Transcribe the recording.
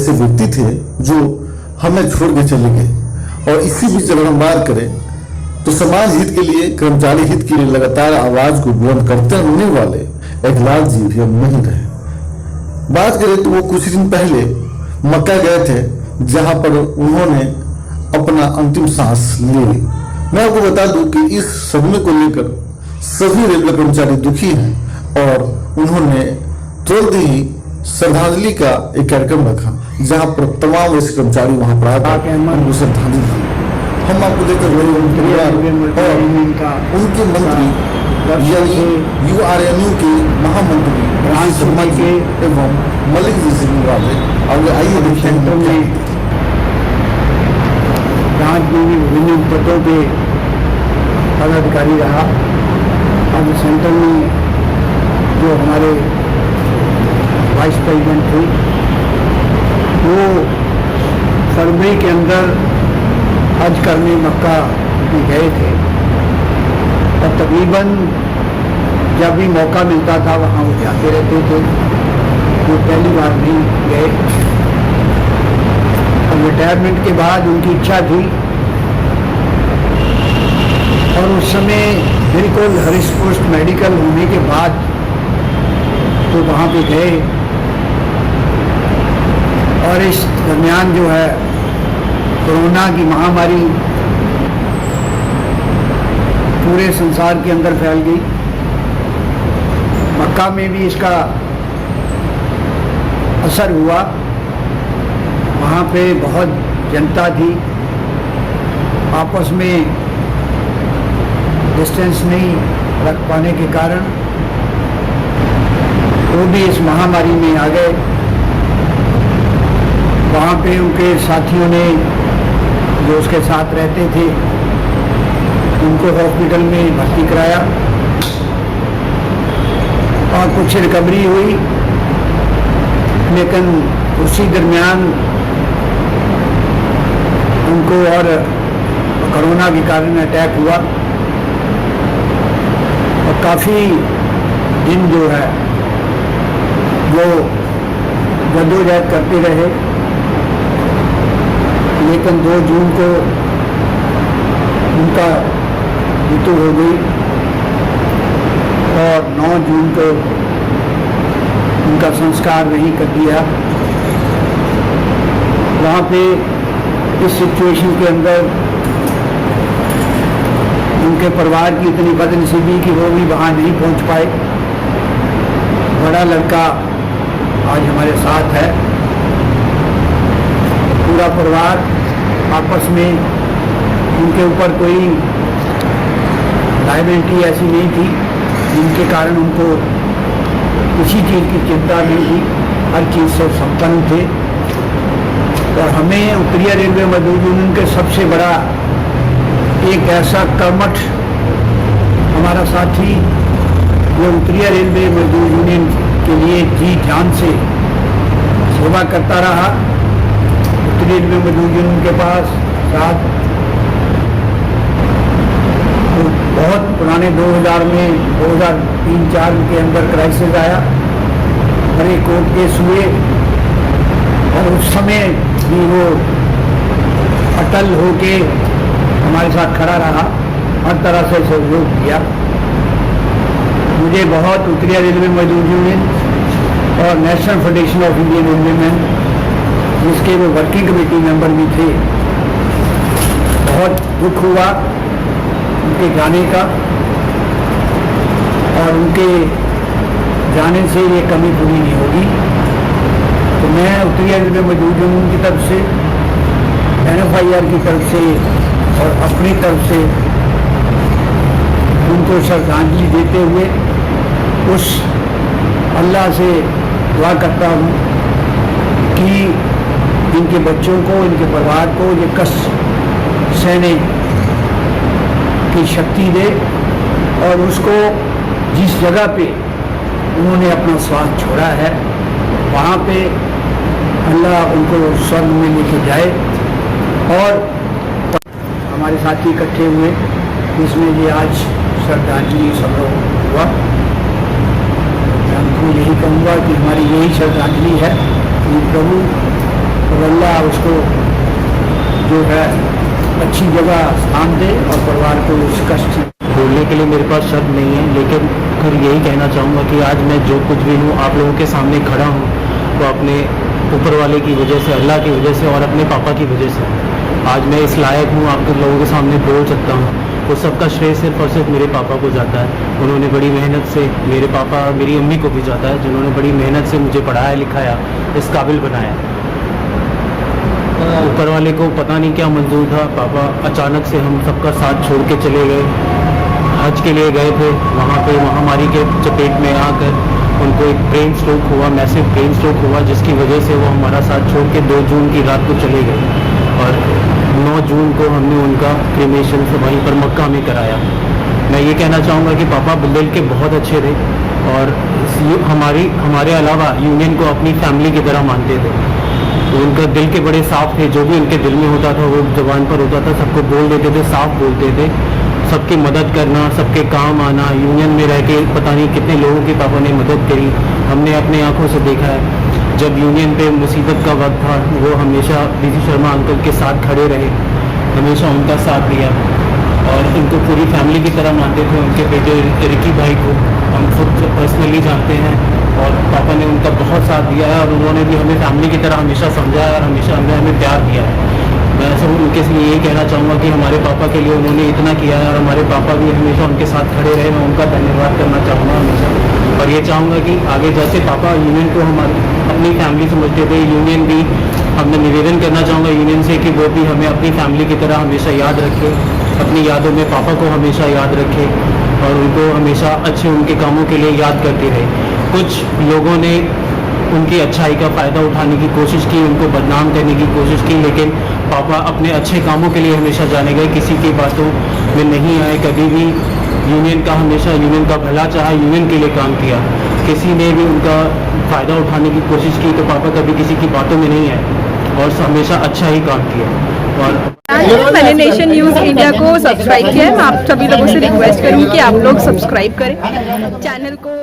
ऐसे व्यक्ति थे जो हमें छोड़ के चले गए। और इसी बीच अगर हम बात करें तो समाज हित के लिए, कर्मचारी हित के लिए लगातार आवाज को बुलंद करते रहने वाले एक लाल जी भी अब नहीं रहे। बात करें तो वो कुछ दिन पहले मक्का गए थे, जहां पर उन्होंने अपना अंतिम सांस ले ली। मैं आपको बता दूं कि इस सदमे को लेकर सभी रेलवे कर्मचारी दुखी हैं और उन्होंने तुरंत ही श्रद्धांजलि का एक कार्यक्रम रखा, जहां पर तमाम ऐसे कर्मचारी वहां पर आकर उनको श्रद्धांजलि दी। हम आपको देखकर और उनके मंत्री यानी URNU के महामंत्री शर्मा जी एवं मलिक जी से मिलवा रहे। आगे आइए देखते हैं। राज्य में विभिन्न पदों पे पदाधिकारी रहा। अब सेंटर में जो हमारे वाइस प्रेसिडेंट थे वो फरवरी के अंदर हज करने मक्का में गए थे और तकरीबन जब भी मौका मिलता था वहाँ वो जाते रहते थे। वो पहली बार नहीं गए और रिटायरमेंट के बाद उनकी इच्छा थी और उस समय बिल्कुल हरीश पोस्ट मेडिकल होने के बाद तो वहाँ पे गए। और इस दरमियान जो है कोरोना की महामारी पूरे संसार के अंदर फैल गई। मक्का में भी इसका असर हुआ। वहाँ पे बहुत जनता थी, आपस में डिस्टेंस नहीं रख पाने के कारण वो भी इस महामारी में आ गए। वहाँ पे उनके साथियों ने जो उसके साथ रहते थे उनको हॉस्पिटल में भर्ती कराया और कुछ रिकवरी हुई, लेकिन उसी दरमियान उनको और कोरोना के कारण अटैक हुआ और काफ़ी दिन जो है वो जद्दोजहद करते रहे। लेकिन 2 जून को उनका मृत्यु हो गई और 9 जून को उनका संस्कार नहीं कर दिया। वहाँ पे इस सिचुएशन के अंदर उनके परिवार की इतनी बदनसीबी कि वो भी वहाँ नहीं पहुँच पाए। बड़ा लड़का आज हमारे साथ है। पूरा परिवार आपस में, उनके ऊपर कोई लायबिलिटी ऐसी नहीं थी जिनके कारण उनको किसी चीज़ की चिंता नहीं थी, हर चीज़ से संपन्न थे। और हमें उत्तरीय रेलवे मजदूर यूनियन के सबसे बड़ा एक ऐसा कर्मठ हमारा साथी जो उत्तरीय रेलवे मजदूर यूनियन के लिए जी जान से सेवा करता रहा। उत्तरीय रेलवे मजदूर यूनियन के पास साथ तो बहुत पुराने 2000 में 2003-04 के अंदर क्राइसिस आया, बड़े कोर्ट केस हुए और उस समय भी वो अटल होके हमारे साथ खड़ा रहा, हर तरह से सहयोग किया। मुझे बहुत उत्तरीय रेलवे मजदूर यूनियन और national federation of Indian railwaymen, जिसके वो वर्किंग कमेटी मेंबर भी थे, बहुत दुख हुआ उनके जाने का और उनके जाने से ये कमी पूरी नहीं होगी। तो मैं उत्तरीय रेलवे मजदूर यूनियन की तरफ से, NFIR की तरफ से और अपनी तरफ से उनको श्रद्धांजलि देते हुए उस अल्लाह से दुआ करता हूँ कि इनके बच्चों को, इनके परिवार को ये कष्ट सहने की शक्ति दे और उसको जिस जगह पे उन्होंने अपना श्वास छोड़ा है वहाँ पे अल्लाह उनको स्वर्ग में लेके जाए। और हमारे साथी इकट्ठे हुए, इसमें ये आज श्रद्धांजलि समारोह हुआ। मैं उनको यही कहूँगा कि हमारी यही श्रद्धांजलि है कि प्रभु और अल्लाह उसको जो है अच्छी जगह स्थान दे और परिवार को उस कष्ट से। बोलने के लिए मेरे पास शब्द नहीं है, लेकिन फिर यही कहना चाहूँगा कि आज मैं जो कुछ भी हूँ आप लोगों के सामने खड़ा हूँ वो अपने ऊपर वाले की वजह से, अल्लाह की वजह से और अपने पापा की वजह से। आज मैं इस लायक हूँ आप लोगों के सामने बोल सकता हूँ, वो सबका श्रेय सिर्फ और सिर्फ मेरे पापा को जाता है। उन्होंने बड़ी मेहनत से, मेरे पापा और मेरी अम्मी को भी जाता है, जिन्होंने बड़ी मेहनत से मुझे पढ़ाया लिखाया, इस काबिल बनाया। ऊपर वाले को पता नहीं क्या मंजूर था, पापा अचानक से हम सबका साथ छोड़ के चले गए। हज के लिए गए थे, वहाँ पे महामारी के चपेट में आकर उनको एक ब्रेन स्ट्रोक हुआ, मैसिव ब्रेन स्ट्रोक हुआ, जिसकी वजह से वो हमारा साथ छोड़ के 2 जून की रात को चले गए और 9 जून को हमने उनका क्रीमेशन से वहीं पर मक्का में कराया। मैं ये कहना चाहूँगा कि पापा दिल के बहुत अच्छे थे और हमारे अलावा यूनियन को अपनी फैमिली की तरह मानते थे। तो उनका दिल के बड़े साफ थे, जो भी उनके दिल में होता था वो जुबान पर होता था, सबको बोल देते थे, साफ बोलते थे। सबकी मदद करना, सबके काम आना, यूनियन में रह के पता नहीं कितने लोगों की पापा ने मदद करी, हमने अपने आंखों से देखा है। जब यूनियन पे मुसीबत का वक्त था वो हमेशा डीसी शर्मा अंकल के साथ खड़े रहे, हमेशा उनका साथ दिया और इनको पूरी फैमिली की तरह मानते थे। उनके बेटे रिकी भाई को हम खुद पर्सनली जानते हैं और पापा ने उनका बहुत साथ दिया है और उन्होंने भी हमें फैमिली की तरह हमेशा समझा है और हमेशा हमें प्यार दिया है। मैं सब उनके से यही कहना चाहूँगा कि हमारे पापा के लिए उन्होंने इतना किया है और हमारे पापा भी हमेशा उनके साथ खड़े रहे। मैं उनका धन्यवाद करना चाहूँगा हमेशा और ये चाहूँगा कि आगे जैसे पापा यूनियन को हमारी अपनी फैमिली समझते थे, यूनियन भी हमने निवेदन करना चाहूँगा यूनियन से कि वो भी हमें अपनी फैमिली की तरह हमेशा याद रखे, अपनी यादों में पापा को हमेशा याद रखे और उनको हमेशा अच्छे उनके कामों के लिए याद करते रहे। कुछ लोगों ने उनकी अच्छाई का फ़ायदा उठाने की कोशिश की, उनको बदनाम करने की कोशिश की, लेकिन पापा अपने अच्छे कामों के लिए हमेशा जाने गए, किसी की बातों में नहीं आए, कभी भी यूनियन का हमेशा यूनियन का भला चाहा, यूनियन के लिए काम किया। किसी ने भी उनका फ़ायदा उठाने की कोशिश की तो पापा कभी किसी की बातों में नहीं आए और हमेशा अच्छा ही काम किया। और मैंने नेशन न्यूज़ इंडिया को सब्सक्राइब किया है। मैं आप सभी लोगों से रिक्वेस्ट करूँगी कि आप लोग सब्सक्राइब करें चैनल को।